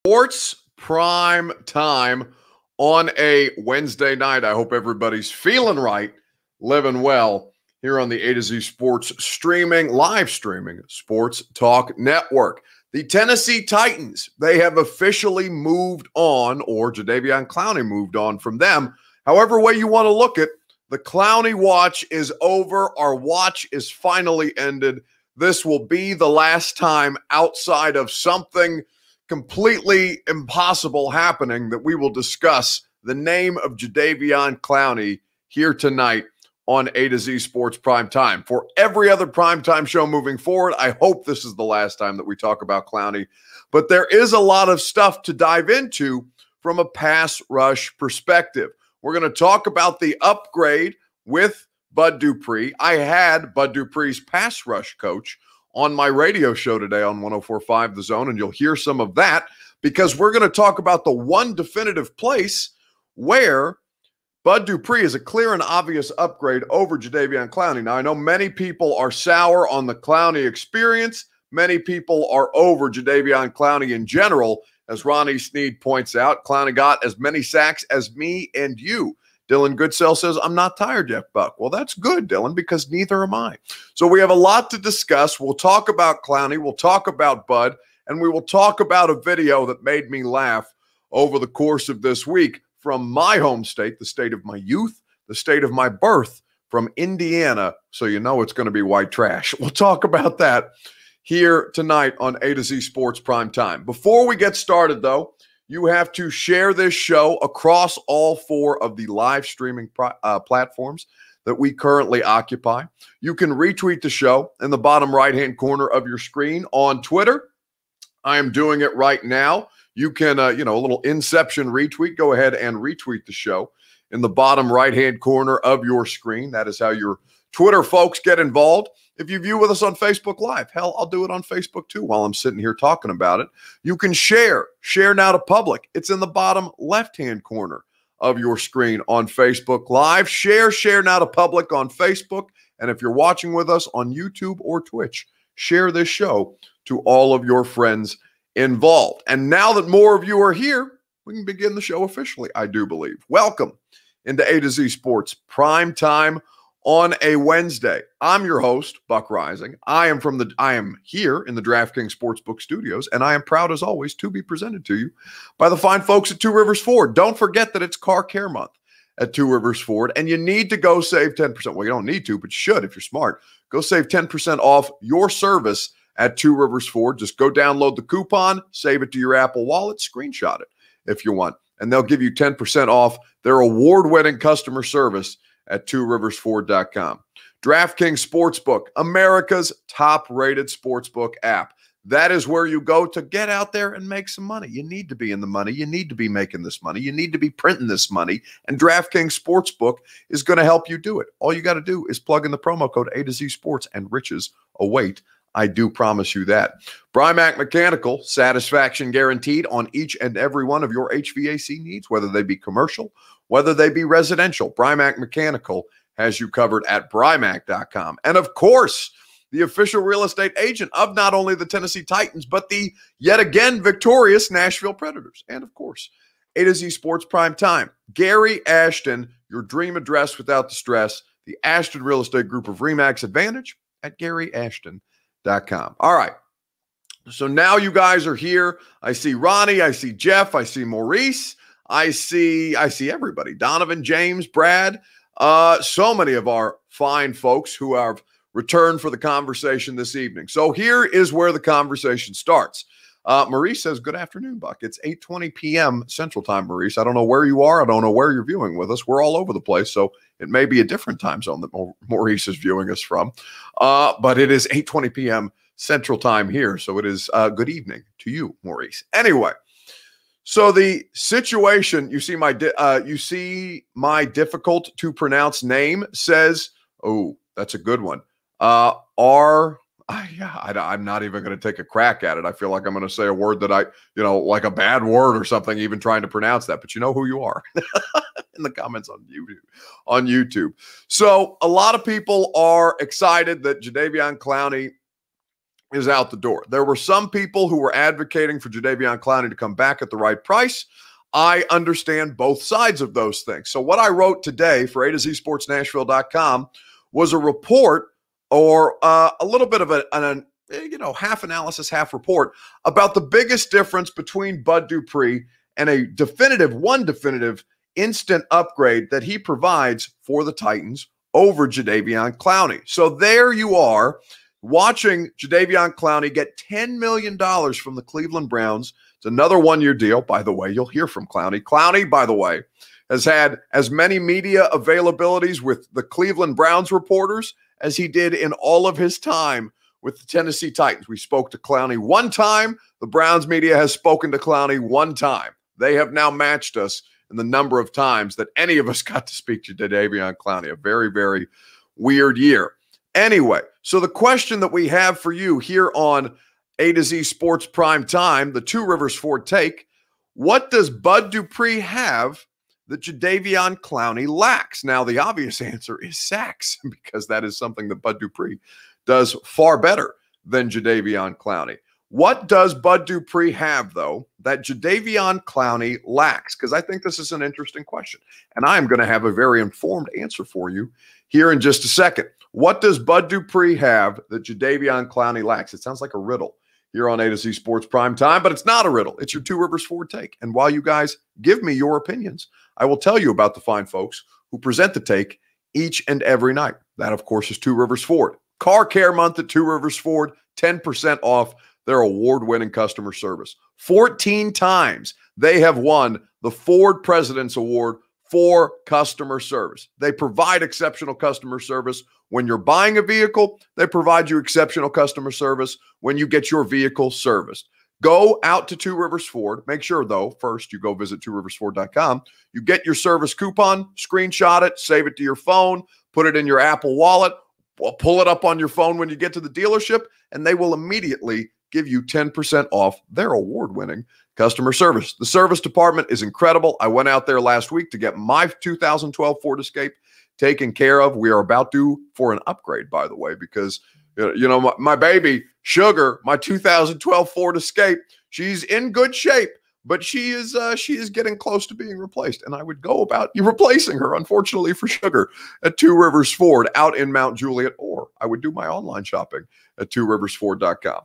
Sports prime time on a Wednesday night. I hope everybody's feeling right, living well here on the A to Z Sports live streaming Sports Talk Network. The Tennessee Titans, they have officially moved on, or Jadeveon Clowney moved on from them. However way you want to look at, the Clowney watch is over. Our watch is finally ended. This will be the last time outside of something completely impossible happening that we will discuss the name of Jadeveon Clowney here tonight on A to Z Sports Prime Time. For every other primetime show moving forward, I hope this is the last time that we talk about Clowney. But there is a lot of stuff to dive into from a pass rush perspective. We're going to talk about the upgrade with Bud Dupree. I had Bud Dupree's pass rush coach on my radio show today on 104.5 The Zone, and you'll hear some of that because we're going to talk about the one definitive place where Bud Dupree is a clear and obvious upgrade over Jadeveon Clowney. Now, I know many people are sour on the Clowney experience. Many people are over Jadeveon Clowney in general. As Ronnie Sneed points out, Clowney got as many sacks as me and you. Dylan Goodsell says, I'm not tired yet, Buck. Well, that's good, Dylan, because neither am I. So we have a lot to discuss. We'll talk about Clowney. We'll talk about Bud. And we will talk about a video that made me laugh over the course of this week from my home state, the state of my youth, the state of my birth, from Indiana. So you know it's going to be white trash. We'll talk about that here tonight on A to Z Sports Prime Time. Before we get started, though, you have to share this show across all four of the live streaming platforms that we currently occupy. You can retweet the show in the bottom right-hand corner of your screen on Twitter. I am doing it right now. You can, a little inception retweet. Go ahead and retweet the show in the bottom right-hand corner of your screen. That is how your Twitter folks get involved. If you view with us on Facebook Live, hell, I'll do it on Facebook too while I'm sitting here talking about it. You can share now to public. It's in the bottom left-hand corner of your screen on Facebook Live. Share now to public on Facebook. And if you're watching with us on YouTube or Twitch, share this show to all of your friends involved. And now that more of you are here, we can begin the show officially, I do believe. Welcome into A to Z Sports Prime Time on a Wednesday. I'm your host, Buck Rising. I am here in the DraftKings Sportsbook Studios, and I am proud as always to be presented to you by the fine folks at Two Rivers Ford. Don't forget that it's Car Care Month at Two Rivers Ford, and you need to go save 10%. Well, you don't need to, but you should if you're smart. Go save 10% off your service at Two Rivers Ford. Just go download the coupon, save it to your Apple Wallet, screenshot it if you want, and they'll give you 10% off their award-winning customer service at tworiversford.com. DraftKings Sportsbook, America's top-rated sportsbook app. That is where you go to get out there and make some money. You need to be in the money. You need to be making this money. You need to be printing this money. And DraftKings Sportsbook is going to help you do it. All you got to do is plug in the promo code A to Z Sports and riches await. I do promise you that. Brymak Mechanical, satisfaction guaranteed on each and every one of your HVAC needs, whether they be commercial, whether they be residential. Brymak Mechanical has you covered at Brymak.com. And of course, the official real estate agent of not only the Tennessee Titans, but the yet again victorious Nashville Predators. And of course, A to Z Sports Prime Time. Gary Ashton, your dream address without the stress. The Ashton Real Estate Group of RE/MAX Advantage at GaryAshton.com. All right. So now you guys are here. I see Ronnie. I see Jeff. I see Maurice. I see everybody. Donovan, James, Brad. So many of our fine folks who have returned for the conversation this evening. So here is where the conversation starts. Maurice says, good afternoon, Buck. It's 8:20 p.m. Central Time, Maurice. I don't know where you are. I don't know where you're viewing with us. We're all over the place, so it may be a different time zone that Maurice is viewing us from. But it is 8:20 p.m. Central Time here, so it is good evening to you, Maurice. Anyway, so the situation, you see my difficult to pronounce name says, oh, that's a good one. I'm not even going to take a crack at it. I feel like I'm going to say a word that like a bad word or something, even trying to pronounce that. But you know who you are in the comments on YouTube. So a lot of people are excited that Jadeveon Clowney is out the door. There were some people who were advocating for Jadeveon Clowney to come back at the right price. I understand both sides of those things. So what I wrote today for A to Z Sports Nashville.com was a report, or a little bit of an half analysis, half report about the biggest difference between Bud Dupree and a definitive instant upgrade that he provides for the Titans over Jadeveon Clowney. So there you are, watching Jadeveon Clowney get $10 million from the Cleveland Browns. It's another one-year deal. By the way, you'll hear from Clowney. Clowney, by the way, has had as many media availabilities with the Cleveland Browns reporters as he did in all of his time with the Tennessee Titans. We spoke to Clowney one time. The Browns media has spoken to Clowney one time. They have now matched us in the number of times that any of us got to speak to Jadeveon Clowney. A very, very weird year. Anyway, so the question that we have for you here on A to Z Sports Prime Time, the Two Rivers Ford Take: what does Bud Dupree have that Jadeveon Clowney lacks? Now, the obvious answer is sacks, because that is something that Bud Dupree does far better than Jadeveon Clowney. What does Bud Dupree have, though, that Jadeveon Clowney lacks? Because I think this is an interesting question, and I am going to have a very informed answer for you here in just a second. What does Bud Dupree have that Jadeveon Clowney lacks? It sounds like a riddle here on A to Z Sports Prime Time, but it's not a riddle. It's your Two Rivers Ford Take. And while you guys give me your opinions, I will tell you about the fine folks who present the take each and every night. That, of course, is Two Rivers Ford. Car Care Month at Two Rivers Ford, 10% off their award-winning customer service. 14 times they have won the Ford President's Award for customer service. They provide exceptional customer service when you're buying a vehicle. They provide you exceptional customer service when you get your vehicle serviced. Go out to Two Rivers Ford. Make sure, though, first you go visit tworiversford.com. You get your service coupon, screenshot it, save it to your phone, put it in your Apple Wallet, pull it up on your phone when you get to the dealership, and they will immediately give you 10% off their award-winning customer service. The service department is incredible. I went out there last week to get my 2012 Ford Escape taken care of. We are about due for an upgrade, by the way, because my baby Sugar, my 2012 Ford Escape, she's in good shape, but she is getting close to being replaced. And I would go about replacing her, unfortunately for Sugar, at Two Rivers Ford out in Mount Juliet, or I would do my online shopping at tworiversford.com.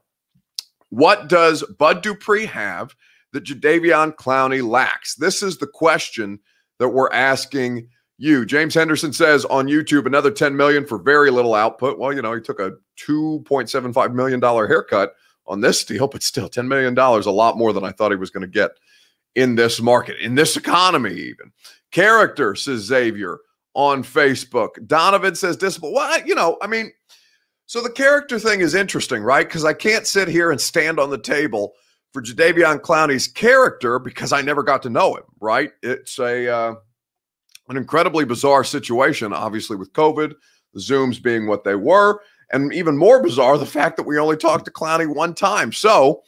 What does Bud Dupree have that Jadeveon Clowney lacks? This is the question that we're asking you. James Henderson says on YouTube, another $10 million for very little output. Well, he took a $2.75 million haircut on this deal, but still $10 million, a lot more than I thought he was going to get in this market, in this economy even. Character, says Xavier on Facebook. Donovan says discipline. Well, so the character thing is interesting, right? Because I can't sit here and stand on the table for Jadeveon Clowney's character because I never got to know him, right? It's an incredibly bizarre situation, obviously, with COVID, the Zooms being what they were, and even more bizarre, the fact that we only talked to Clowney one time. So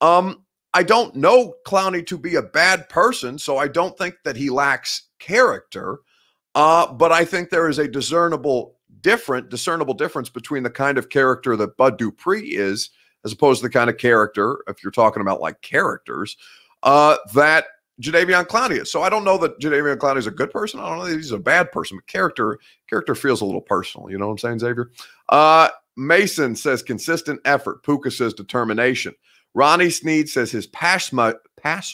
I don't know Clowney to be a bad person, so I don't think that he lacks character, but I think there is a discernible difference between the kind of character that Bud Dupree is, as opposed to the kind of character, if you're talking about like characters, that Jadeveon Clowney is. So I don't know that Jadeveon Clowney is a good person. I don't know that he's a bad person, but character feels a little personal. You know what I'm saying, Xavier? Mason says consistent effort. Puka says determination. Ronnie Sneed says his pass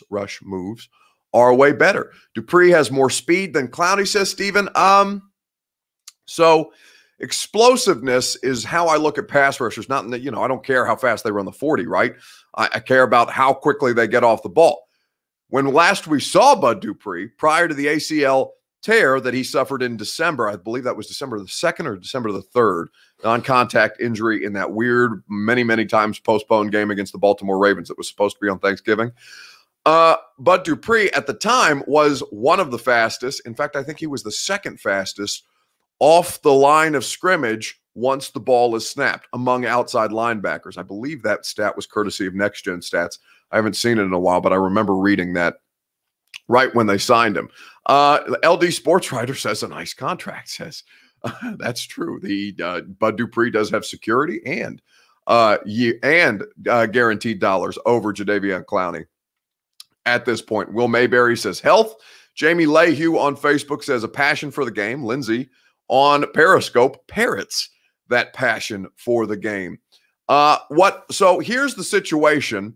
rush moves are way better. Dupree has more speed than Clowney, says Steven. So explosiveness is how I look at pass rushers. Not in that, I don't care how fast they run the 40, right? I care about how quickly they get off the ball. When last we saw Bud Dupree, prior to the ACL tear that he suffered in December, I believe that was December the 2nd or December the 3rd, non-contact injury in that weird, many, many times postponed game against the Baltimore Ravens that was supposed to be on Thanksgiving. Bud Dupree at the time was one of the fastest. In fact, I think he was the second fastest off the line of scrimmage once the ball is snapped among outside linebackers. I believe that stat was courtesy of Next Gen Stats. I haven't seen it in a while, but I remember reading that right when they signed him. The LD Sports Writer says a nice contract, says that's true. The Bud Dupree does have security, and guaranteed dollars over Jadeveon Clowney at this point. Will Mayberry says health. Jamie Lehue on Facebook says a passion for the game. Lindsay on Periscope parrots that passion for the game. So here's the situation.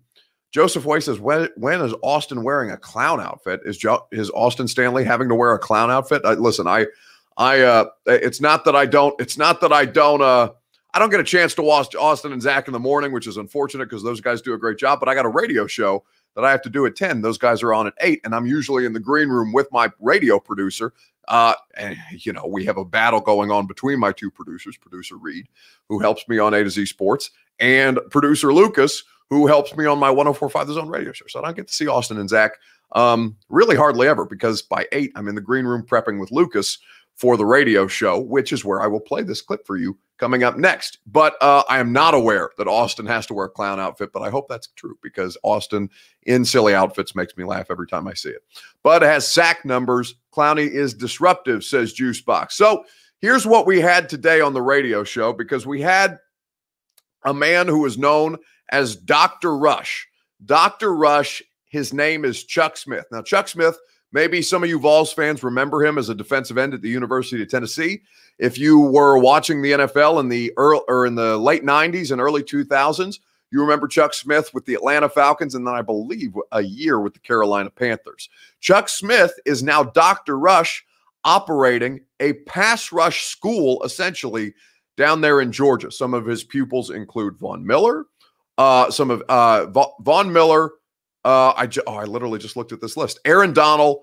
Joseph Way says, when is Austin wearing a clown outfit? Is Austin Stanley having to wear a clown outfit? Listen, it's not that I don't get a chance to watch Austin and Zach in the morning, which is unfortunate because those guys do a great job, but I got a radio show that I have to do at 10. Those guys are on at 8, and I'm usually in the green room with my radio producer. And, we have a battle going on between my two producers, producer Reed, who helps me on A to Z Sports, and producer Lucas, who helps me on my 104.5 The Zone radio show. So I don't get to see Austin and Zach really hardly ever, because by 8, I'm in the green room prepping with Lucas for the radio show, which is where I will play this clip for you coming up next. But I am not aware that Austin has to wear a clown outfit, but I hope that's true, because Austin in silly outfits makes me laugh every time I see it. Bud has sack numbers. Clowney is disruptive, says Juicebox. So here's what we had today on the radio show, because we had a man who is known as Dr. Rush. Dr. Rush, his name is Chuck Smith. Now, Chuck Smith, maybe some of you Vols fans remember him as a defensive end at the University of Tennessee. If you were watching the NFL in the late 90s and early 2000s, you remember Chuck Smith with the Atlanta Falcons, and then I believe a year with the Carolina Panthers. Chuck Smith is now Dr. Rush, operating a pass rush school, essentially, down there in Georgia. Some of his pupils include Von Miller. Von Miller, I literally just looked at this list. Aaron Donald,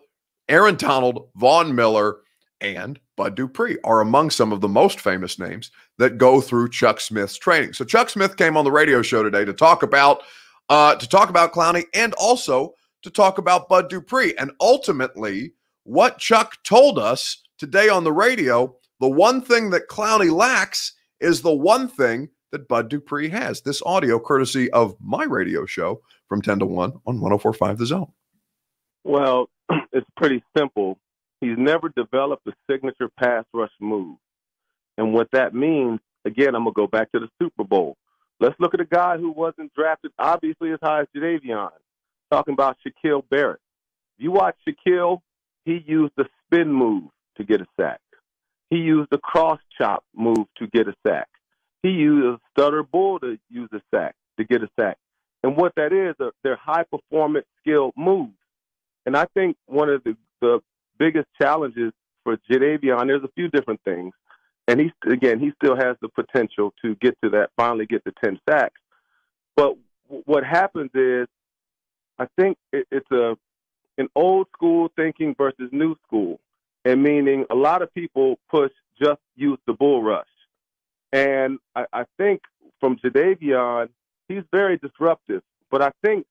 Von Miller, and Bud Dupree are among some of the most famous names that go through Chuck Smith's training. So Chuck Smith came on the radio show today to talk about Clowney, and also to talk about Bud Dupree. And ultimately, what Chuck told us today on the radio, the one thing that Clowney lacks is the one thing that Bud Dupree has. This audio courtesy of my radio show from 10 to 1 on 104.5 The Zone. Well, it's pretty simple. He's never developed a signature pass rush move. And what that means, again, I'm going to go back to the Super Bowl. Let's look at a guy who wasn't drafted obviously as high as Jadeveon. Talking about Shaquille Barrett. If you watch Shaquille, he used the spin move to get a sack. He used the cross chop move to get a sack. He used a stutter bull to use a sack, to get a sack. And what that is, they're high-performance skill moves. And I think one of the biggest challenges for Jadeveon, there's a few different things. And he still has the potential to get to that, finally get to 10 sacks. But what happens is, I think it's an old school thinking versus new school. And meaning a lot of people push just use the bull rush. And I think from Jadeveon, he's very disruptive. But I think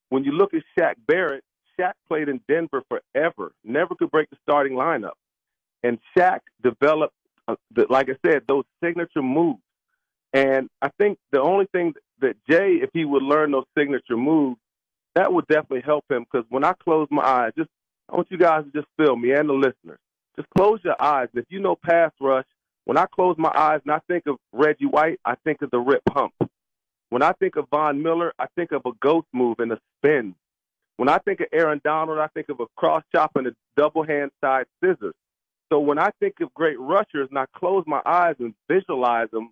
when you look at Shaq Barrett, Shaq played in Denver forever, never could break the starting lineup. And Shaq developed, like I said, those signature moves. And I think the only thing that Jay, if he would learn those signature moves, that would definitely help him. Because when I close my eyes, I want you guys to just feel me and the listeners. Just close your eyes. If you know pass rush, when I close my eyes and I think of Reggie White, I think of the rip hump. When I think of Von Miller, I think of a ghost move and a spin. When I think of Aaron Donald, I think of a cross chop and a double hand side scissors. So when I think of great rushers and I close my eyes and visualize them,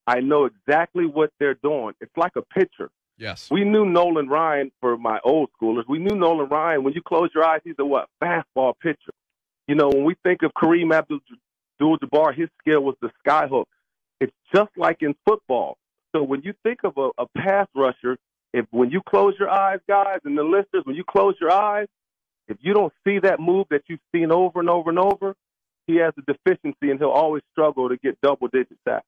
I know exactly what they're doing. It's like a pitcher. Yes. We knew Nolan Ryan, for my old schoolers, we knew Nolan Ryan. When you close your eyes, he's a fastball pitcher. You know, when we think of Kareem Abdul-Jabbar, his skill was the skyhook. It's just like in football. So when you think of a pass rusher, when you close your eyes, guys, and the listeners, when you close your eyes, if you don't see that move that you've seen over and over and over, he has a deficiency and he'll always struggle to get double-digit sacks.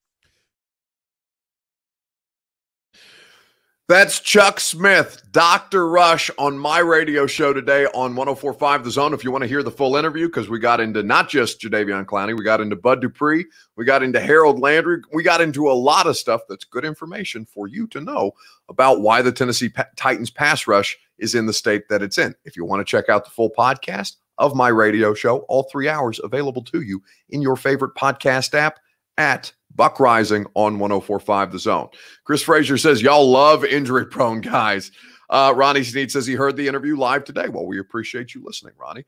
That's Chuck Smith, Dr. Rush, on my radio show today on 104.5 The Zone. If you want to hear the full interview, because we got into not just Jadeveon Clowney, we got into Bud Dupree, we got into Harold Landry, we got into a lot of stuff that's good information for you to know about why the Tennessee Titans pass rush is in the state that it's in. If you want to check out the full podcast of my radio show, all 3 hours available to you in your favorite podcast app at Buck Rising on 104.5 The Zone. Chris Frazier says, y'all love injury-prone guys. Ronnie Sneed says he heard the interview live today. Well, we appreciate you listening, Ronnie.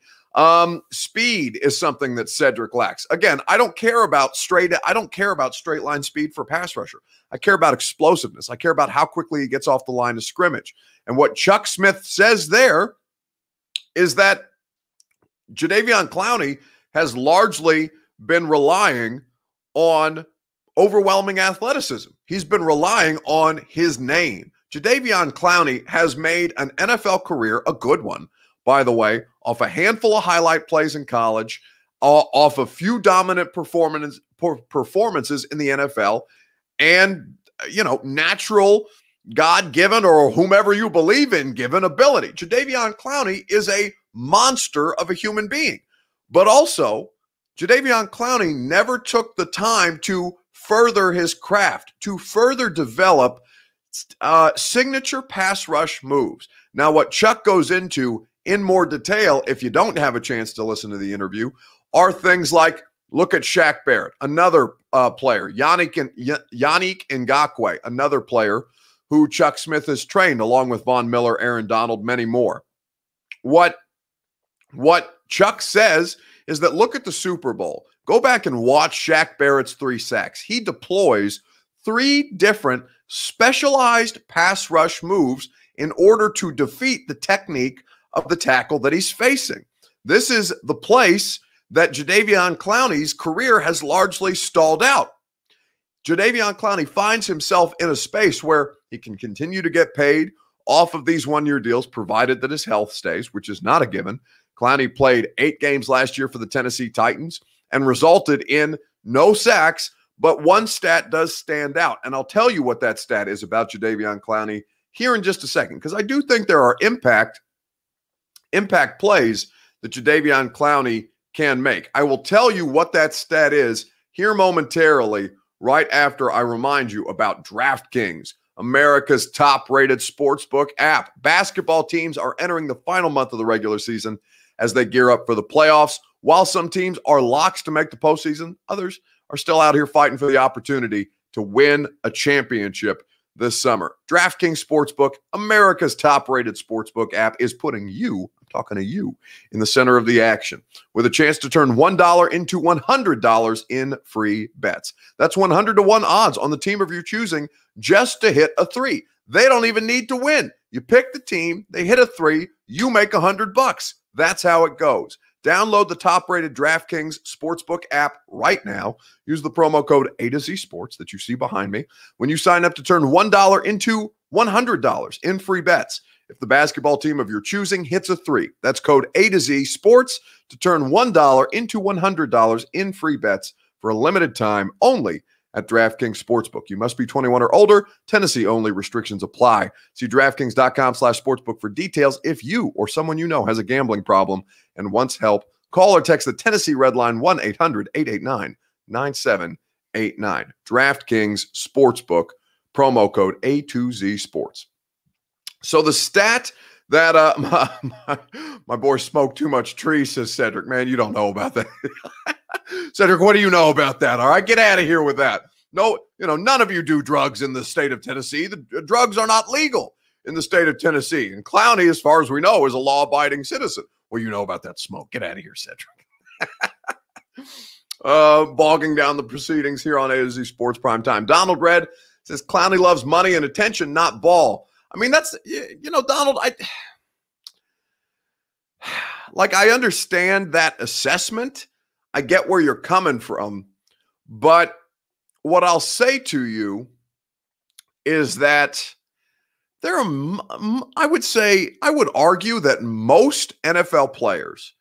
Speed is something that Cedric lacks. Again, I don't care about straight line speed for pass rusher. I care about explosiveness. I care about how quickly he gets off the line of scrimmage. And what Chuck Smith says there is that Jadeveon Clowney has largely been relying on overwhelming athleticism. He's been relying on his name. Jadeveon Clowney has made an NFL career, a good one, by the way, off a handful of highlight plays in college, off a few dominant performances in the NFL, and, natural, God-given, or whomever you believe in, given ability. Jadeveon Clowney is a monster of a human being. But also, Jadeveon Clowney never took the time to further his craft, to further develop signature pass rush moves. Now, what Chuck goes into in more detail, if you don't have a chance to listen to the interview, are things like, look at Shaq Barrett, another player, Yannick Ngakoue, another player who Chuck Smith has trained, along with Von Miller, Aaron Donald, many more. What Chuck says is that, look at the Super Bowl. Go back and watch Shaq Barrett's 3 sacks. He deploys 3 different specialized pass rush moves in order to defeat the technique of the tackle that he's facing. This is the place that Jadeveon Clowney's career has largely stalled out. Jadeveon Clowney finds himself in a space where he can continue to get paid off of these one-year deals, provided that his health stays, which is not a given. Clowney played 8 games last year for the Tennessee Titans and resulted in no sacks, but one stat does stand out. And I'll tell you what that stat is about Jadeveon Clowney here in just a second, because I do think there are impact plays that Jadeveon Clowney can make. I will tell you what that stat is here momentarily, right after I remind you about DraftKings, America's top-rated sportsbook app. Basketball teams are entering the final month of the regular season as they gear up for the playoffs. While some teams are locks to make the postseason, others are still out here fighting for the opportunity to win a championship this summer. DraftKings Sportsbook, America's top-rated sportsbook app, is putting you, I'm talking to you, in the center of the action with a chance to turn $1 into $100 in free bets. That's 100 to 1 odds on the team of your choosing just to hit a 3. They don't even need to win. You pick the team, they hit a 3, you make $100. That's how it goes. Download the top-rated DraftKings Sportsbook app right now. Use the promo code A to Z Sports that you see behind me when you sign up to turn $1 into $100 in free bets. If the basketball team of your choosing hits a 3, that's code A to Z Sports to turn $1 into $100 in free bets for a limited time only at DraftKings Sportsbook. You must be 21 or older. Tennessee only. Restrictions apply. See DraftKings.com/sportsbook for details. If you or someone you know has a gambling problem and wants help, call or text the Tennessee Red Line 1-800-889-9789. DraftKings Sportsbook, promo code A2Z Sports. So the stat that my boy smoked too much tree, says Cedric. Man, you don't know about that. Cedric, what do you know about that? All right, get out of here with that. No, none of you do drugs in the state of Tennessee. The drugs are not legal in the state of Tennessee. And Clowney, as far as we know, is a law-abiding citizen. Well, you know about that smoke. Get out of here, Cedric. Bogging down the proceedings here on A to Z Sports Primetime. Donald Red says Clowney loves money and attention, not ball. I mean, that's, Donald, I understand that assessment. I get where you're coming from. But what I'll say to you is that I would argue that most NFL players,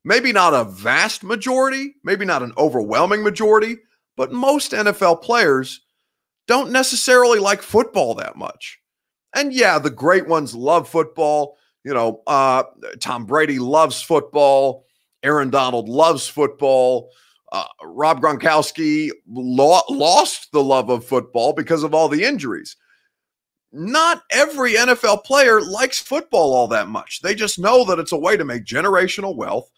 maybe not a vast majority, maybe not an overwhelming majority, but most NFL players don't necessarily like football that much. And yeah, the great ones love football. Tom Brady loves football. Aaron Donald loves football. Rob Gronkowski lost the love of football because of all the injuries. Not every NFL player likes football all that much. They just know that it's a way to make generational wealth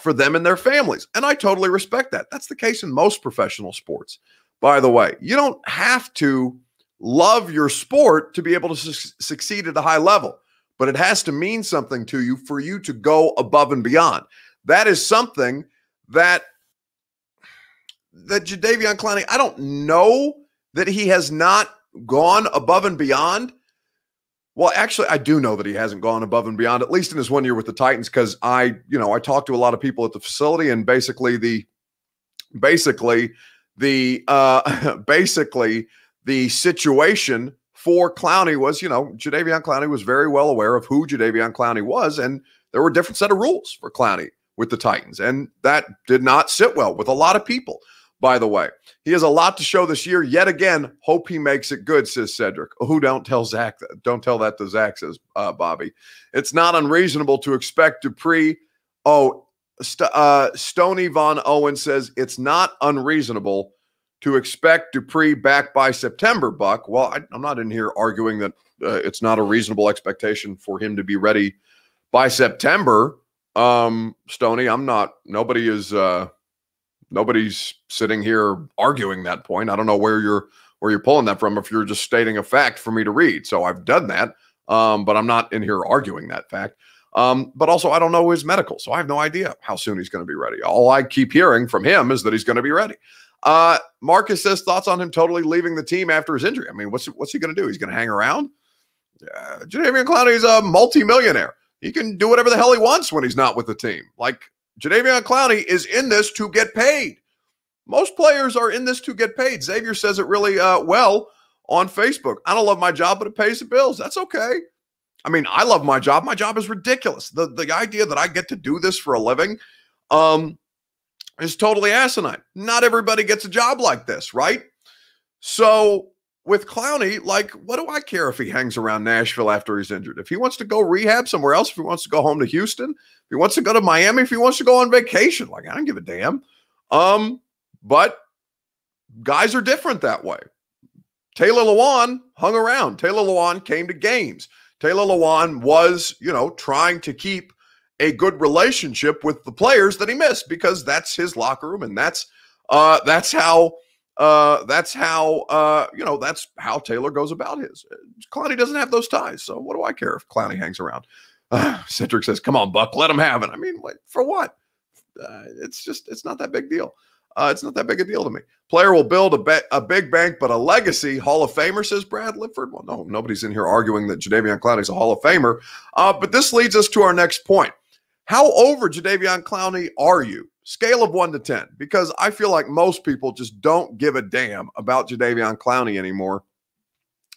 for them and their families. And I totally respect that. That's the case in most professional sports. by the way. You don't have to love your sport to be able to succeed at a high level, but it has to mean something to you for you to go above and beyond. That is something that Jadeveon Clowney, I don't know that he has not gone above and beyond. Well, actually, I do know that he hasn't gone above and beyond, at least in his 1 year with the Titans, because I talked to a lot of people at the facility, and basically the situation for Clowney was, Jadeveon Clowney was very well aware of who Jadeveon Clowney was, and there were a different set of rules for Clowney with the Titans, and that did not sit well with a lot of people, by the way. He has a lot to show this year. Yet again, hope he makes it good, says Cedric. Oh, don't tell Zach that. Don't tell that to Zach, says Bobby. It's not unreasonable to expect Dupree. Stony Von Owen says it's not unreasonable to expect Dupree back by September, Buck. Well, I'm not in here arguing that it's not a reasonable expectation for him to be ready by September. Stony, I'm not. Nobody's sitting here arguing that point. I don't know where you're pulling that from, if you're just stating a fact for me to read. So I've done that, but I'm not in here arguing that fact. But also, I don't know his medical, so I have no idea how soon he's going to be ready. All I keep hearing from him is that he's going to be ready. Marcus says thoughts on him totally leaving the team after his injury. I mean, what's he going to do? He's going to hang around? Jadeveon Clowney is a multimillionaire. He can do whatever the hell he wants when he's not with the team. Like, Jadeveon Clowney is in this to get paid. Most players are in this to get paid. Xavier says it really well on Facebook. I don't love my job, but it pays the bills. That's okay. I mean, I love my job. My job is ridiculous. The idea that I get to do this for a living is totally asinine. Not everybody gets a job like this, right? So with Clowney, like, what do I care if he hangs around Nashville after he's injured? If he wants to go rehab somewhere else, if he wants to go home to Houston, if he wants to go to Miami, if he wants to go on vacation, like, I don't give a damn. But guys are different that way. Taylor Lewan hung around. Taylor Lewan came to games. Taylor Lewan was, trying to keep a good relationship with the players that he missed, because that's his locker room, and that's how Taylor goes about his. Clowney doesn't have those ties, so what do I care if Clowney hangs around? Cedric says, "Come on, Buck, let him have it." I mean, for what? It's not that big deal. It's not that big a deal to me. Player will build a big bank, but a legacy Hall of Famer, says Brad Lifford. Well, no, nobody's in here arguing that Jadeveon Clowney is a Hall of Famer. But this leads us to our next point. How over Jadeveon Clowney are you? Scale of 1 to 10, because I feel like most people just don't give a damn about Jadeveon Clowney anymore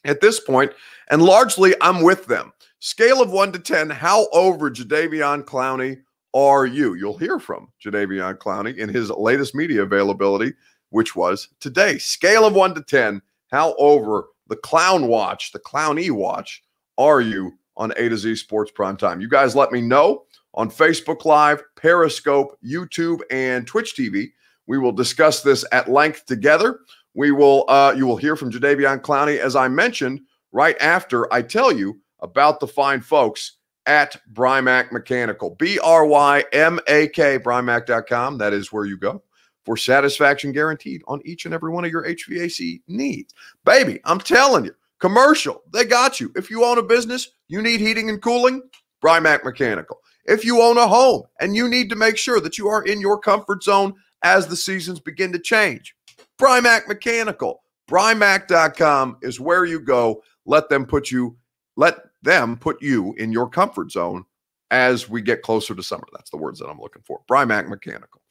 at this point, and largely I'm with them. Scale of 1 to 10, how over Jadeveon Clowney are you? You'll hear from Jadeveon Clowney in his latest media availability, which was today. Scale of 1 to 10, how over the Clowney watch are you on A to Z Sports Primetime? You guys let me know on Facebook Live, Periscope, YouTube, and Twitch TV. We will discuss this at length together. You will hear from Jadeveon Clowney, as I mentioned, right after I tell you about the fine folks at Brymak Mechanical. BRYMAK, Brymak.com. That is where you go for satisfaction guaranteed on each and every one of your HVAC needs. Baby, I'm telling you, commercial, they got you. If you own a business, you need heating and cooling, Brymak Mechanical. If you own a home and you need to make sure that you are in your comfort zone as the seasons begin to change, Brymak Mechanical. Brymak.com is where you go. Let them put you in your comfort zone as we get closer to summer. That's the words that I'm looking for. Brymak Mechanical.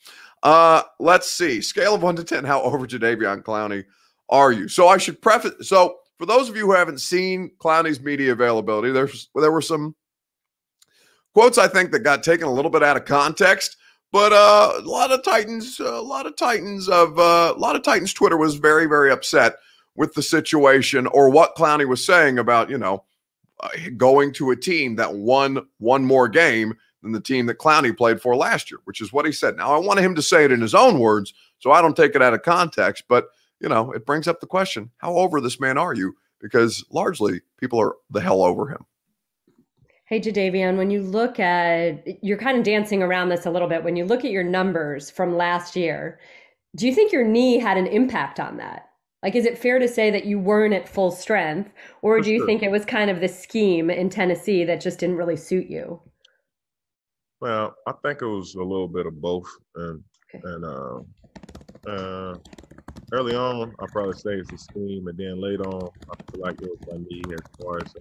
Let's see. Scale of 1 to 10, how over Jadeveon Clowney are you? So I should preface. So for those of you who haven't seen Clowney's media availability, there were some quotes, I think, that got taken a little bit out of context, but a lot of Titans Twitter was very, very upset with the situation, or what Clowney was saying about, going to a team that won one more game than the team that Clowney played for last year, which is what he said. Now, I wanted him to say it in his own words, so I don't take it out of context, but, it brings up the question, how over this man are you? Because largely people are the hell over him. Hey, Jadeveon, when you look at, you're kind of dancing around this a little bit. When you look at your numbers from last year, Do you think your knee had an impact on that? Like, is it fair to say that you weren't at full strength, or For do you sure. think it was kind of the scheme in Tennessee that just didn't really suit you? Well, I think it was a little bit of both, and Okay. and uh, early on, I probably say it's a scheme, and then later on, I feel like it was my knee as far as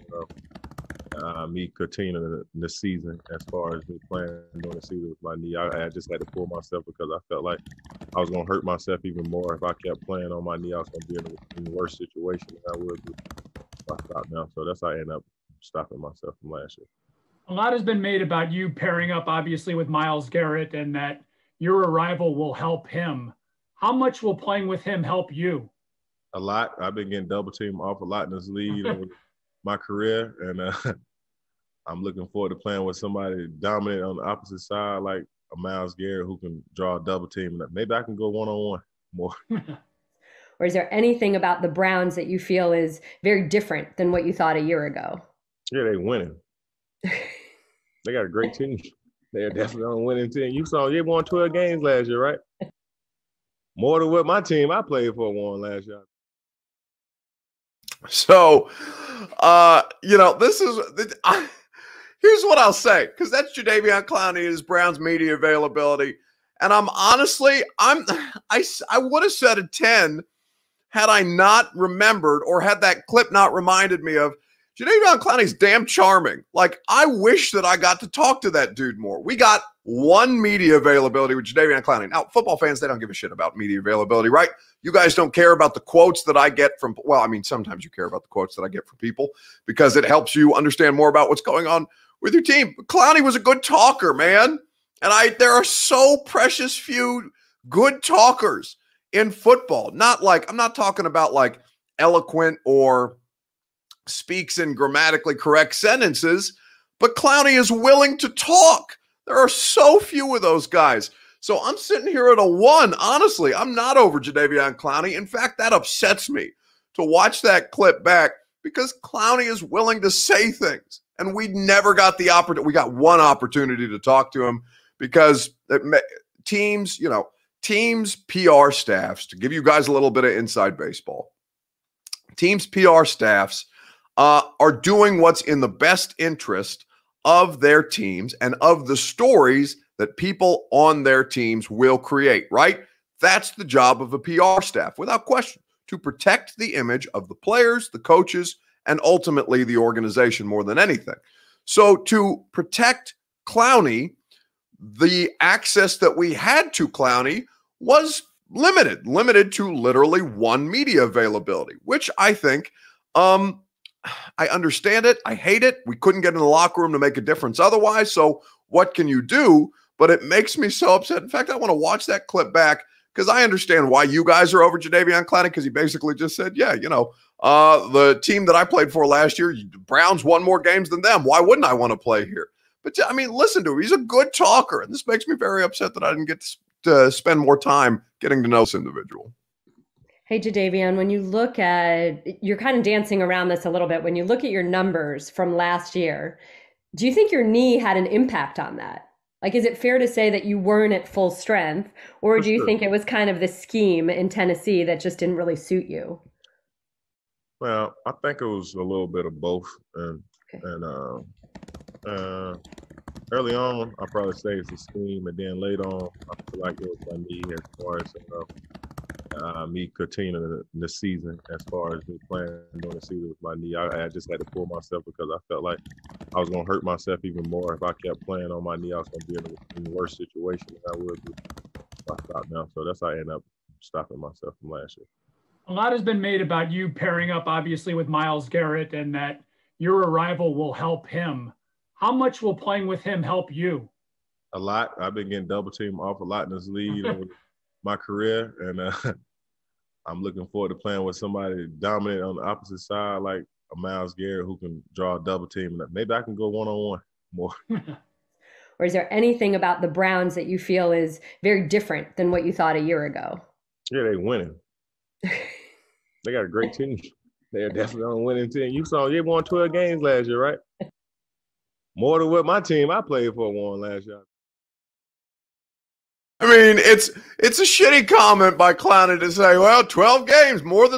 me continuing the season, as far as me playing during the season with my knee. I just had to pull myself because I felt like I was going to hurt myself even more if I kept playing on my knee. I was going to be in a worse situation than I would be if I stopped now. So that's how I ended up stopping myself from last year. A lot has been made about you pairing up, obviously, with Myles Garrett and that your arrival will help him. How much will playing with him help you? A lot. I've been getting double teamed off a lot in this league over my career, and I'm looking forward to playing with somebody dominant on the opposite side, like a Myles Garrett who can draw a double team. Maybe I can go one-on-one more. Or is there anything about the Browns that you feel is very different than what you thought a year ago? Yeah, they winning. They got a great team. They're definitely on a winning team. You saw they won 12 games last year, right? More than what my team I played for won last year. So, this is here's what I'll say, because that's Jadeveon Clowney and his Browns media availability. And I'm honestly, I would have said a 10 had I not remembered, or had that clip not reminded me of Jadeveon Clowney's damn charming. Like, I wish that I got to talk to that dude more. We got one media availability with Jadeveon Clowney. Now, football fans, they don't give a shit about media availability, right? You guys don't care about the quotes that I get from, well, I mean, sometimes you care about the quotes that I get from people because it helps you understand more about what's going on with your team. But Clowney was a good talker, man. And there are so precious few good talkers in football. Not like, I'm not talking about like eloquent or speaks in grammatically correct sentences, but Clowney is willing to talk. There are so few of those guys. So I'm sitting here at a 1. Honestly, I'm not over Jadeveon Clowney. In fact, that upsets me to watch that clip back because Clowney is willing to say things. And we never got the opportunity. We got one opportunity to talk to him because teams, PR staffs, to give you guys a little bit of inside baseball, teams' PR staffs are doing what's in the best interest of their teams and of the stories that people on their teams will create, right? That's the job of a PR staff, without question, to protect the image of the players, the coaches, and ultimately the organization more than anything. So to protect Clowney, the access that we had to Clowney was limited to literally one media availability, which I think I understand it. I hate it. We couldn't get in the locker room to make a difference otherwise. So what can you do? But it makes me so upset. In fact, I want to watch that clip back because I understand why you guys are over Jadeveon Clowney, because he basically just said, yeah, the team that I played for last year, Browns won more games than them. Why wouldn't I want to play here? But I mean, listen to him. He's a good talker. And this makes me very upset that I didn't get to spend more time getting to know this individual. Hey, Jadeveon, when you look at, you're kind of dancing around this a little bit. When you look at your numbers from last year, do you think your knee had an impact on that? Like, is it fair to say that you weren't at full strength, or For do you sure. think it was kind of the scheme in Tennessee that just didn't really suit you? Well, I think it was a little bit of both, and Okay. early on, I probably say it's a scheme, and then later on, I feel like it was my knee as far as me continuing the season, as far as me playing during the season with my knee. I just had to pull myself because I felt like I was going to hurt myself even more if I kept playing on my knee. I was going to be in a worse situation than I would be if I stopped now. So that's how I ended up stopping myself from last year. A lot has been made about you pairing up, obviously, with Myles Garrett and that your arrival will help him. How much will playing with him help you? A lot. I've been getting double teamed off a lot in this league over my career, and I'm looking forward to playing with somebody dominant on the opposite side, like a Myles Garrett who can draw a double team. Maybe I can go one-on-one more. Or is there anything about the Browns that you feel is very different than what you thought a year ago? Yeah, they winning. They got a great team. They're definitely on a winning team. You saw they won 12 games last year, right? More than what my team I played for won last year. I mean, it's a shitty comment by Clowney to say, well, 12 games, more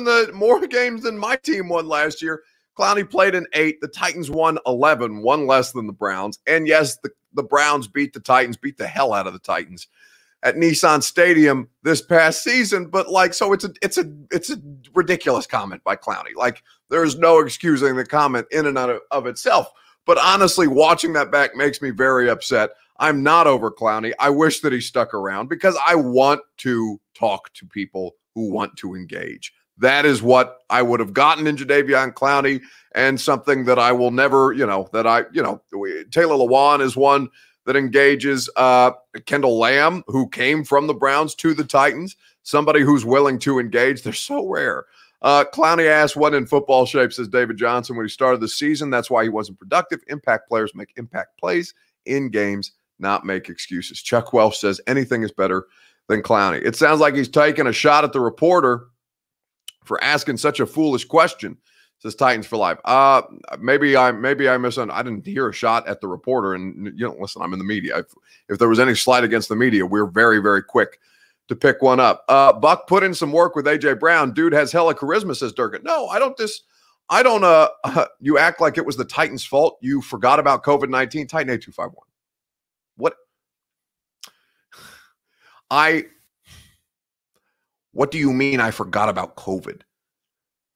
games than my team won last year. Clowney played in 8. The Titans won 11, one less than the Browns. And yes, the Browns beat the Titans, beat the hell out of the Titans at Nissan Stadium this past season. But like, so it's a ridiculous comment by Clowney. Like, there's no excusing the comment in and out of itself. But honestly, watching that back makes me very upset. I'm not over Clowney. I wish that he stuck around because I want to talk to people who want to engage. That is what I would have gotten in Jadeveon Clowney, and something that I will never, Taylor Lewan is one that engages. Kendall Lamb, who came from the Browns to the Titans, somebody who's willing to engage. They're so rare. Clowney asked, what in football shape, says David Johnson, when he started the season. That's why he wasn't productive. Impact players make impact plays in games, not make excuses. Chuck Welsh says anything is better than Clowney. It sounds like he's taking a shot at the reporter for asking such a foolish question, says Titans for Life. Maybe I misunderstood. I didn't hear a shot at the reporter. And, listen, I'm in the media. If there was any slight against the media, we're very, very quick to pick one up. Buck put in some work with A.J. Brown. Dude has hella charisma, says Durkin. No, you act like it was the Titans' fault. You forgot about COVID-19. Titan 8251. What do you mean I forgot about COVID?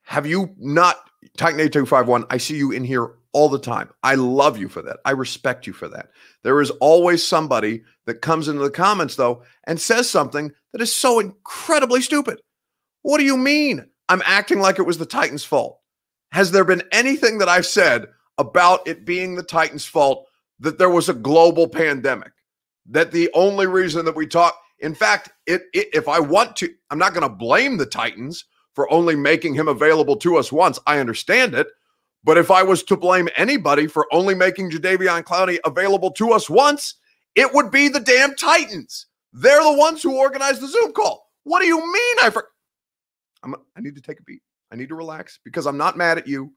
Have you not, Titan 8251, I see you in here all the time. I love you for that. I respect you for that. There is always somebody that comes into the comments, though, and says something that is so incredibly stupid. What do you mean I'm acting like it was the Titans' fault? Has there been anything that I've said about it being the Titans' fault, that there was a global pandemic, that the only reason that we talk, in fact, if I want to, I'm not going to blame the Titans for only making him available to us once. I understand it. But if I was to blame anybody for only making Jadeveon Clowney available to us once, it would be the damn Titans. They're the ones who organized the Zoom call. What do you mean I need to take a beat. I need to relax because I'm not mad at you.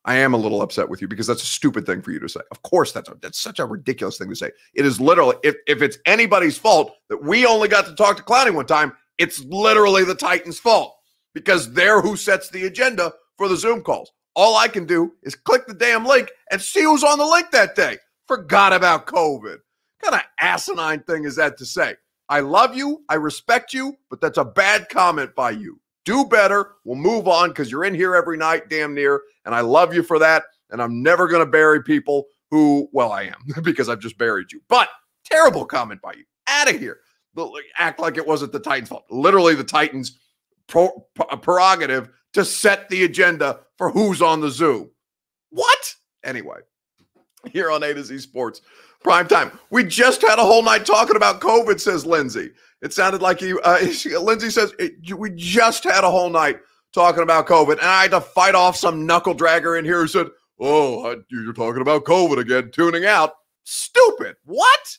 I am a little upset with you because that's a stupid thing for you to say. Of course, that's such a ridiculous thing to say. It is literally, if it's anybody's fault that we only got to talk to Clowney one time, it's literally the Titans' fault because they're who sets the agenda for the Zoom calls. All I can do is click the damn link and see who's on the link that day. Forgot about COVID. What kind of asinine thing is that to say? I love you. I respect you, but that's a bad comment by you. Do better. We'll move on because you're in here every night, damn near, and I love you for that, and I'm never going to bury people who, well, I am because I've just buried you. But terrible comment by you. Out of here. Act like it wasn't the Titans' fault. Literally the Titans' prerogative to set the agenda for who's on the Zoom. What? Anyway, here on A to Z Sports Prime Time. We just had a whole night talking about COVID, says Lindsay. It sounded like Lindsay says, we just had a whole night talking about COVID, and I had to fight off some knuckle dragger in here who said, oh, you're talking about COVID again, tuning out. Stupid. What?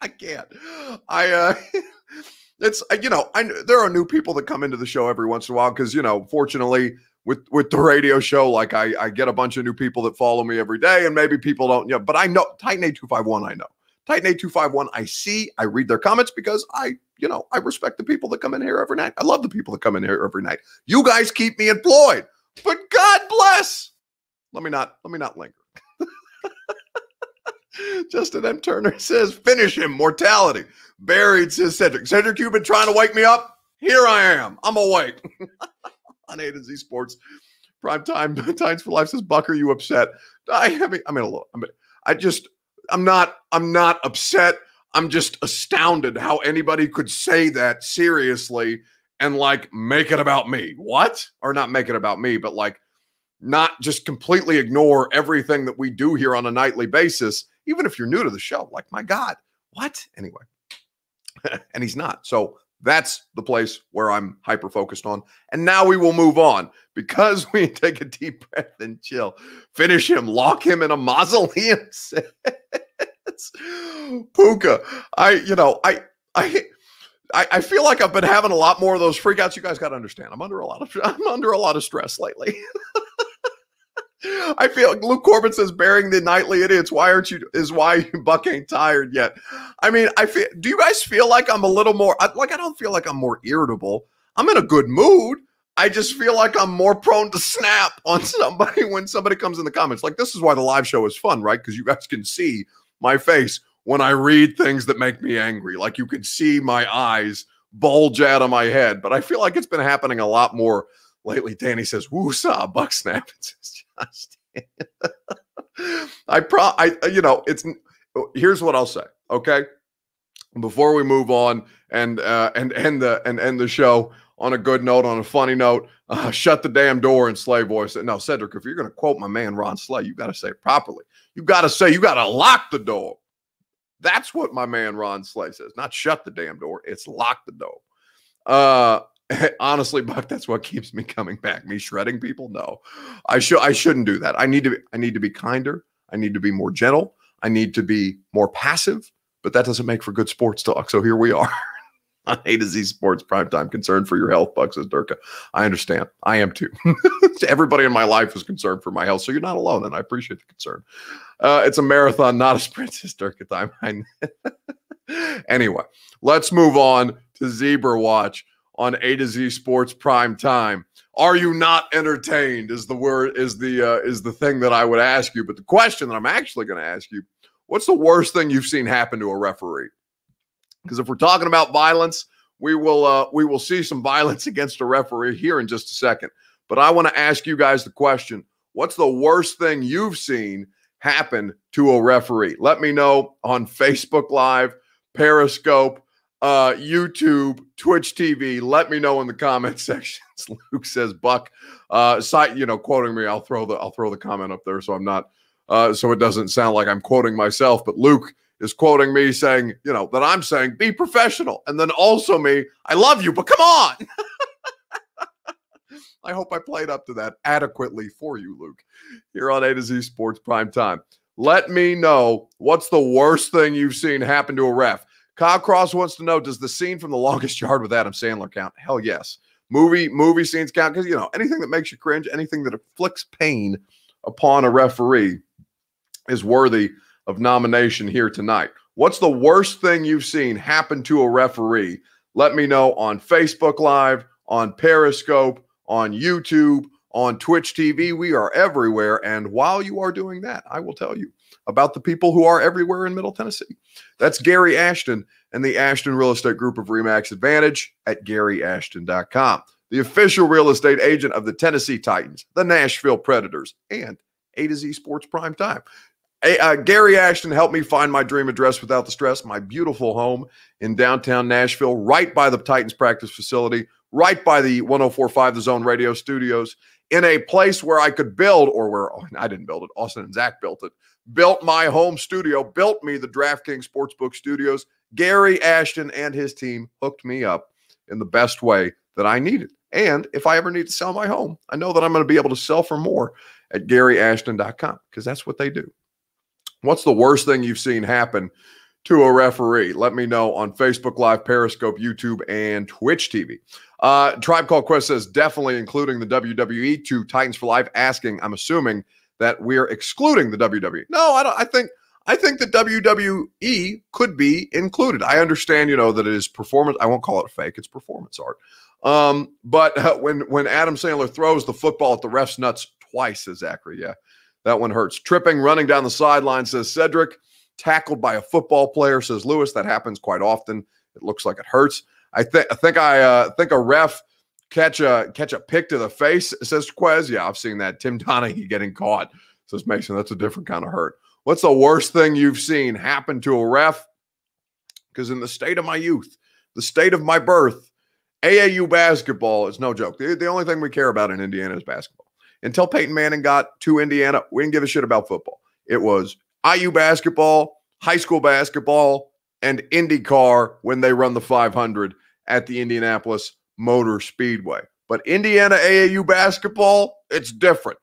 I can't. There are new people that come into the show every once in a while because, fortunately, with the radio show, like I get a bunch of new people that follow me every day, and maybe people don't, but I know Titan 8251, I know. Titan 8251, I read their comments because I respect the people that come in here every night. I love the people that come in here every night. You guys keep me employed, but God bless. Let me not linger. Justin M. Turner says, finish him, mortality. Buried, says Cedric. Cedric, you've been trying to wake me up? Here I am. I'm awake. On A to Z Sports Prime Time. Times for Life says, Buck, are you upset? I'm not upset. I'm just astounded how anybody could say that seriously and make it about me. What? Or not make it about me, but not just completely ignore everything that we do here on a nightly basis, even if you're new to the show. My God, what? Anyway, and he's not. So that's the place where I'm hyper-focused on. And now we will move on because we take a deep breath and chill. Finish him. Lock him in a mausoleum. Puka. I feel like I've been having a lot more of those freakouts. You guys got to understand. I'm under a lot of stress lately. I feel Luke Corbin says burying the nightly idiots. Why Buck ain't tired yet? I mean, do you guys feel like I'm a little more I don't feel like I'm more irritable. I'm in a good mood. I just feel like I'm more prone to snap on somebody when somebody comes in the comments. Like, this is why the live show is fun, right? Because you guys can see my face when I read things that make me angry. Like, you can see my eyes bulge out of my head. But I feel like it's been happening a lot more lately. Danny says, "Woo-saw, Buck snap." It's just here's what I'll say, okay? Before we move on and end the show on a good note, on a funny note, shut the damn door in Slay voice. No, Cedric, if you're going to quote my man Ron Slay, you got to say it properly. You got to lock the door. That's what my man Ron Slay says. Not shut the damn door. It's lock the door. Honestly, Buck, that's what keeps me coming back. Me shredding people? No, I shouldn't do that. I need to be kinder. I need to be more gentle. I need to be more passive, but that doesn't make for good sports talk. So here we are on A to Z Sports Primetime. Concerned for your health, Buck, says Durka. I understand. I am too. Everybody in my life is concerned for my health, so you're not alone, and I appreciate the concern. It's a marathon, not a sprint, says Durka time. Anyway, let's move on to Zebra Watch on A to Z Sports Prime Time. Are you not entertained is the thing that I would ask you. But the question that I'm actually going to ask you, what's the worst thing you've seen happen to a referee? Because if we're talking about violence, we will see some violence against a referee here in just a second. But I want to ask you guys the question, what's the worst thing you've seen happen to a referee? Let me know on Facebook Live, Periscope, YouTube, Twitch TV. Let me know in the comment sections. Luke says, "Buck," quoting me. I'll throw the comment up there so I'm not so it doesn't sound like I'm quoting myself. But Luke is quoting me saying, that I'm saying be professional, and then also me, I love you, but come on. I hope I played up to that adequately for you, Luke, here on A to Z Sports Prime Time. Let me know what's the worst thing you've seen happen to a ref. Kyle Cross wants to know, does the scene from The Longest Yard with Adam Sandler count? Hell yes. Movie scenes count because, anything that makes you cringe, anything that inflicts pain upon a referee is worthy of nomination here tonight. What's the worst thing you've seen happen to a referee? Let me know on Facebook Live, on Periscope, on YouTube, on Twitch TV. We are everywhere. And while you are doing that, I will tell you about the people who are everywhere in Middle Tennessee. That's Gary Ashton and the Ashton Real Estate Group of RE/MAX Advantage at GaryAshton.com. The official real estate agent of the Tennessee Titans, the Nashville Predators, and A to Z Sports Prime Time. Gary Ashton helped me find my dream address without the stress, my beautiful home in downtown Nashville, right by the Titans practice facility, right by the 104.5 The Zone radio studios, in a place where I could build, I didn't build it, Austin and Zach built it, built my home studio, built me the DraftKings Sportsbook studios. Gary Ashton and his team hooked me up in the best way that I needed. And if I ever need to sell my home, I know that I'm going to be able to sell for more at GaryAshton.com because that's what they do. What's the worst thing you've seen happen to a referee? Let me know on Facebook Live, Periscope, YouTube, and Twitch TV. Tribe Called Quest says, definitely including the WWE to Titans for Life, asking, I'm assuming that we're excluding the WWE. No, I think the WWE could be included. I understand, that it is performance. I won't call it fake. It's performance art. But when Adam Sandler throws the football at the ref's nuts twice, says Zachary, yeah, that one hurts. Tripping, running down the sideline, says Cedric. Tackled by a football player, says Lewis. That happens quite often. It looks like it hurts. I think a ref catch a pick to the face, says Quez. Yeah, I've seen that. Tim Donaghy getting caught, says Mason. That's a different kind of hurt. What's the worst thing you've seen happen to a ref? Because in the state of my youth, the state of my birth, AAU basketball is no joke. The only thing we care about in Indiana is basketball. Until Peyton Manning got to Indiana, we didn't give a shit about football. It was IU basketball, high school basketball, and IndyCar when they run the 500 at the Indianapolis Motor Speedway. But Indiana AAU basketball, it's different.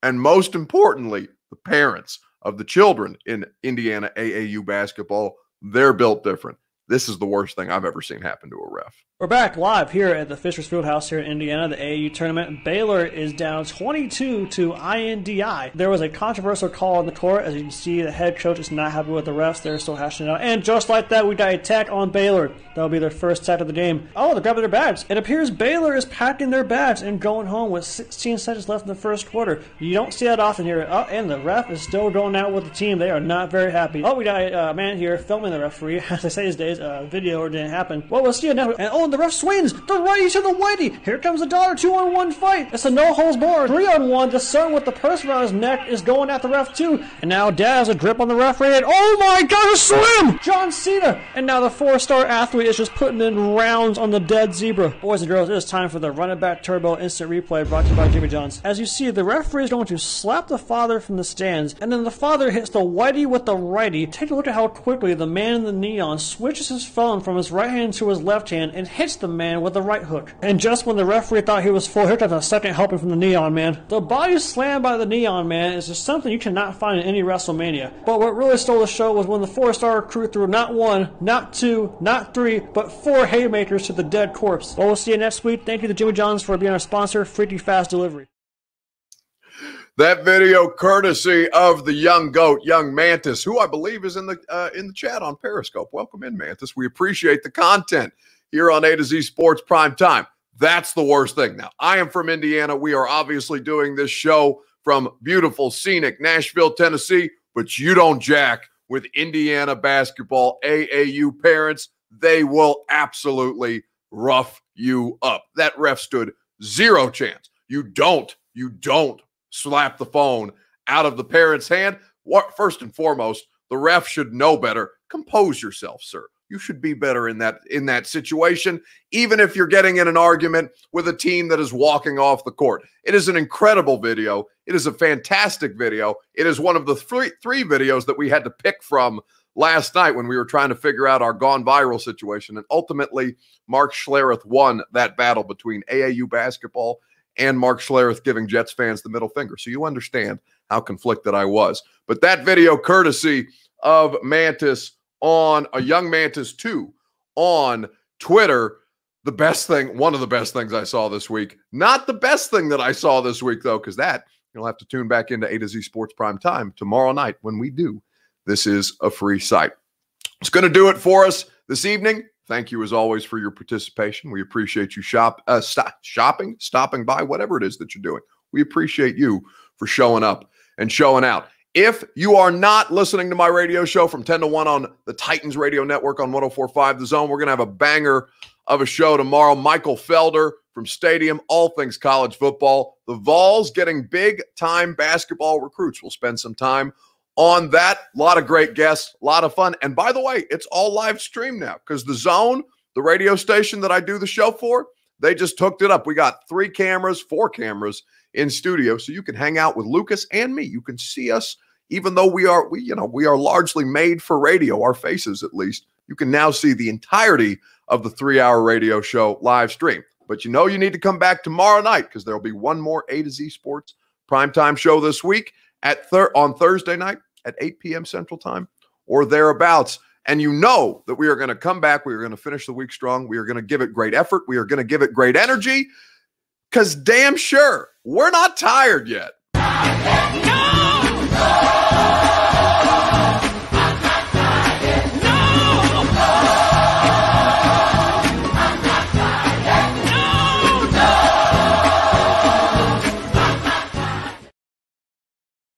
And most importantly, the parents of the children in Indiana AAU basketball, they're built different. This is the worst thing I've ever seen happen to a ref. We're back live here at the Fishers Fieldhouse here in Indiana, the AAU tournament. Baylor is down 22 to INDI. There was a controversial call in the court. As you can see, the head coach is not happy with the refs. They're still hashing it out. And just like that, we got a tech on Baylor. That'll be their first tech of the game. Oh, they're grabbing their badge. It appears Baylor is packing their badge and going home with 16 seconds left in the first quarter. You don't see that often here. Oh, and the ref is still going out with the team. They are not very happy. Oh, we got a man here filming the referee. As I say these days, video or didn't happen. Well, we'll see it now. And oh, the ref swings. The righty to the whitey. Here comes the dollar 2-on-1 fight. It's a no-holds-barred 3-on-1. The son with the purse around his neck is going at the ref too. And now Dad has a grip on the referee. And oh my God, a slam! John Cena. And now the 4-star athlete is just putting in rounds on the dead zebra. Boys and girls, it is time for the Run It Back Turbo Instant Replay brought to you by Jimmy John's. As you see, the referee is going to slap the father from the stands, and then the father hits the whitey with the righty. Take a look at how quickly the man in the neon switches his phone from his right hand to his left hand and hits the man with the right hook. And just when the referee thought he was full, here comes a second helping from the neon man. The body slam by the neon man is just something you cannot find in any WrestleMania. But what really stole the show was when the 4-star crew threw not 1, not 2, not 3, but 4 haymakers to the dead corpse. Well, we'll see you next week. Thank you to Jimmy John's for being our sponsor. Freaky fast delivery. That video courtesy of the young goat, young Mantis, who I believe is in the chat on Periscope. Welcome in, Mantis. We appreciate the content here on A to Z Sports Prime Time. That's the worst thing. Now, I am from Indiana. We are obviously doing this show from beautiful, scenic Nashville, Tennessee, but you don't jack with Indiana basketball AAU parents. They will absolutely rough you up. That ref stood zero chance. You don't slap the phone out of the parent's hand. First and foremost, the ref should know better. Compose yourself, sir. You should be better in that situation, even if you're getting in an argument with a team that is walking off the court. It is an incredible video. It is a fantastic video. It is one of the three videos that we had to pick from last night when we were trying to figure out our gone viral situation. And ultimately, Mark Schlereth won that battle between AAU basketball and Mark Schlereth giving Jets fans the middle finger. So you understand how conflicted I was. But that video courtesy of Mantis on a young Mantis 2 on Twitter, one of the best things I saw this week. Not the best thing that I saw this week, though, because that you'll have to tune back into A to Z Sports Prime Time tomorrow night when we do. This is a free site. It's going to do it for us this evening. Thank you, as always, for your participation. We appreciate you stopping by, whatever it is that you're doing. We appreciate you for showing up and showing out. If you are not listening to my radio show from 10 to 1 on the Titans Radio Network on 104.5 The Zone, we're going to have a banger of a show tomorrow. Michael Felder from Stadium, all things college football. The Vols getting big-time basketball recruits. We'll spend some time on that. A lot of great guests, a lot of fun. And by the way, it's all live stream now because The Zone, the radio station that I do the show for, they just hooked it up. We got 4 cameras in studio, so you can hang out with Lucas and me. You can see us, even though we are largely made for radio, our faces at least. You can now see the entirety of the 3-hour radio show live stream. But you need to come back tomorrow night because there'll be one more A to Z Sports primetime show this week on Thursday night at 8 p.m. Central Time or thereabouts. And you know that we are going to come back. We are going to finish the week strong. We are going to give it great effort. We are going to give it great energy because damn sure we're not tired yet.